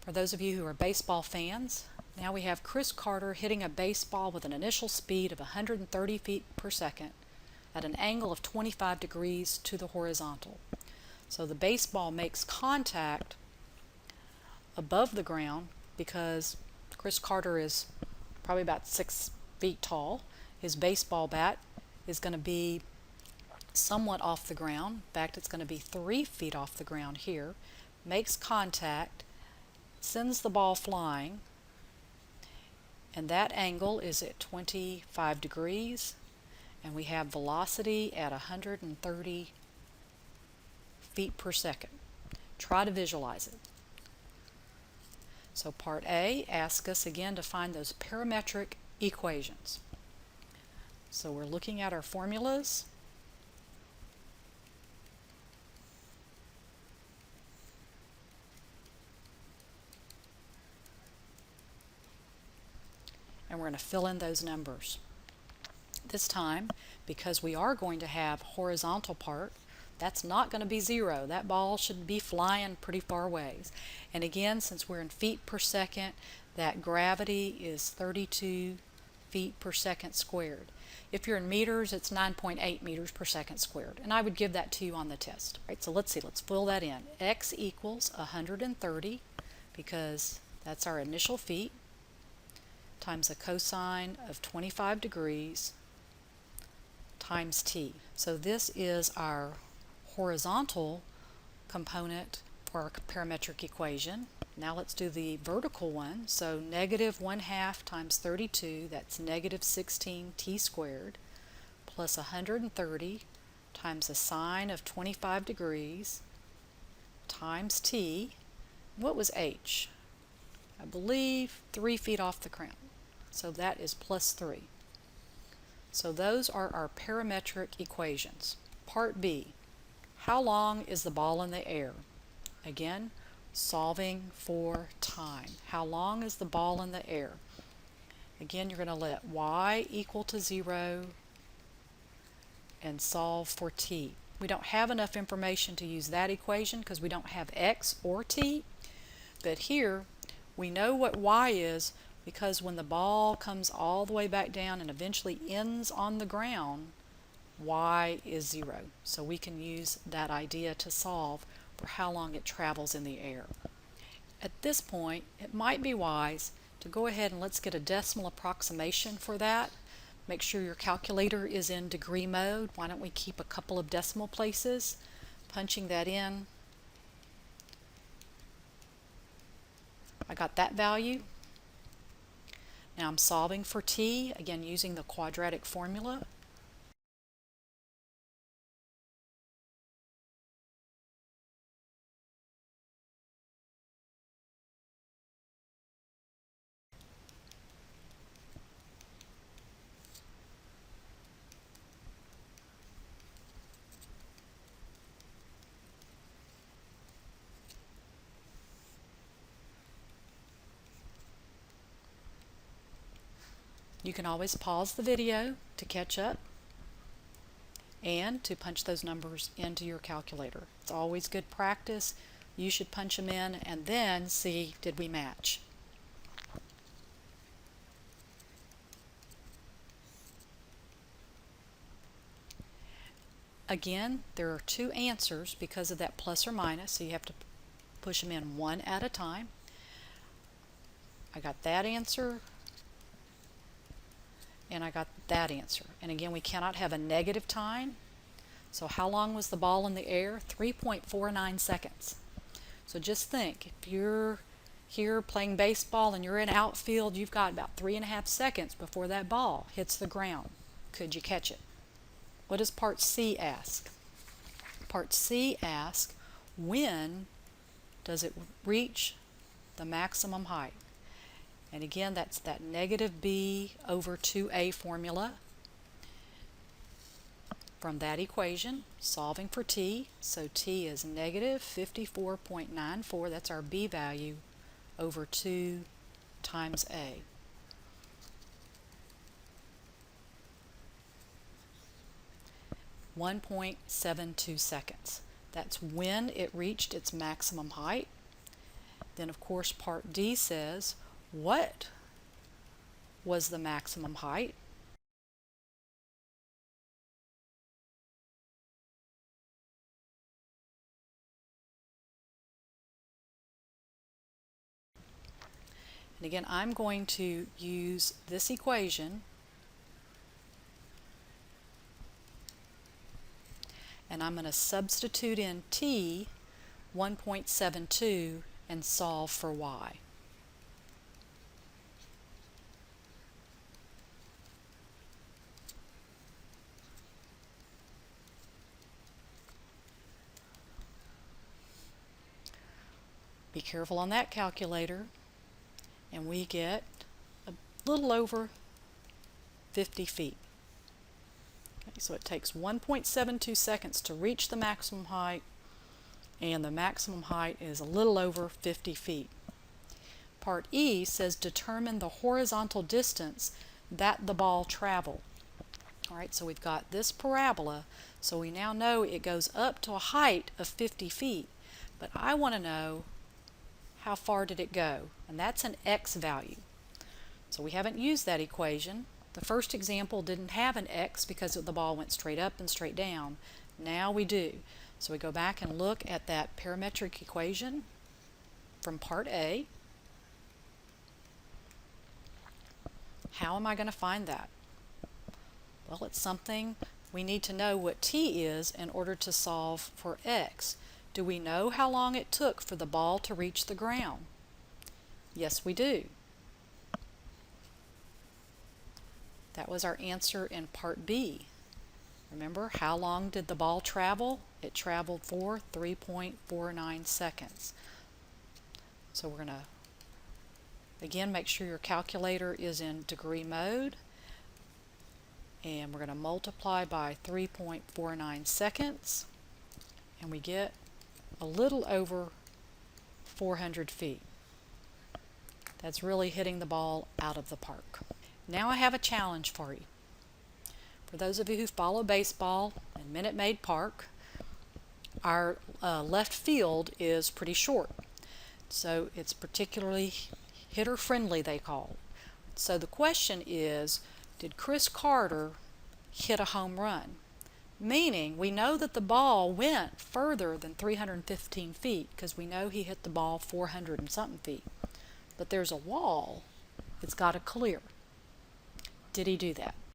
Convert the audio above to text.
For those of you who are baseball fans, now we have Chris Carter hitting a baseball with an initial speed of 130 feet per second at an angle of 25 degrees to the horizontal. So the baseball makes contact above the ground because Chris Carter is probably about 6 feet tall. His baseball bat is going to be somewhat off the ground. In fact, it's going to be 3 feet off the ground here. Makes contact, sends the ball flying, and that angle is at 25 degrees, and we have velocity at 130 feet per second. Try to visualize it. So part A asks us again to find those parametric equations. So we're looking at our formulas. And we're going to fill in those numbers. This time, because we are going to have horizontal part, that's not going to be 0. That ball should be flying pretty far ways. And again, since we're in feet per second, that gravity is 32 feet per second squared. If you're in meters, it's 9.8 meters per second squared. And I would give that to you on the test. Right, so let's see, let's fill that in. X equals 130, because that's our initial feet, times a cosine of 25 degrees times t. So this is our horizontal component for our parametric equation. Now let's do the vertical one. So negative 1/2 times 32, that's negative 16 t squared, plus 130 times a sine of 25 degrees times t. What was h? I believe 3 feet off the ground. So that is plus 3. So those are our parametric equations. Part B, how long is the ball in the air? Again, solving for time. How long is the ball in the air? Again, you're going to let y equal to 0 and solve for t. We don't have enough information to use that equation because we don't have x or t, but here we know what y is, because when the ball comes all the way back down and eventually ends on the ground, y is 0. So we can use that idea to solve for how long it travels in the air. At this point, it might be wise to go ahead and let's get a decimal approximation for that. Make sure your calculator is in degree mode. Why don't we keep a couple of decimal places? Punching that in. I got that value. Now I'm solving for t, again using the quadratic formula. You can always pause the video to catch up and to punch those numbers into your calculator. It's always good practice. You should punch them in and then see, did we match? Again, there are 2 answers because of that plus or minus, so you have to push them in one at a time. I got that answer, and I got that answer. And again, we cannot have a negative time. So how long was the ball in the air? 3.49 seconds. So just think, if you're here playing baseball and you're in outfield, you've got about 3.5 seconds before that ball hits the ground. Could you catch it? What does part C ask? Part C asks, when does it reach the maximum height? And again, that's that negative b over 2a formula from that equation, solving for t. So t is negative 54.94, that's our b value, over 2 times a. (1.72 seconds). That's when it reached its maximum height. Then of course part D says, what was the maximum height? And again, I'm going to use this equation, and I'm going to substitute in t 1.72 and solve for y. Be careful on that calculator, and we get a little over 50 feet. Okay, so it takes 1.72 seconds to reach the maximum height, and the maximum height is a little over 50 feet. Part E says determine the horizontal distance that the ball traveled. Alright, so we've got this parabola, so we now know it goes up to a height of 50 feet, but I want to know how far did it go, and that's an x value. So we haven't used that equation. The first example didn't have an x because the ball went straight up and straight down. Now we do. So we go back and look at that parametric equation from part A. How am I going to find that? Well, it's something we need to know what t is in order to solve for x. Do we know how long it took for the ball to reach the ground? Yes, we do. That was our answer in part B. Remember, how long did the ball travel? It traveled for 3.49 seconds. So we're going to, again, make sure your calculator is in degree mode. And we're going to multiply by 3.49 seconds. And we get a little over 400 feet. That's really hitting the ball out of the park. Now I have a challenge for you. For those of you who follow baseball in Minute Maid Park, our left field is pretty short. So it's particularly hitter friendly, they call it. So the question is, did Chris Carter hit a home run? Meaning, we know that the ball went further than 315 feet because we know he hit the ball 400 and something feet. But there's a wall it's got to clear. Did he do that?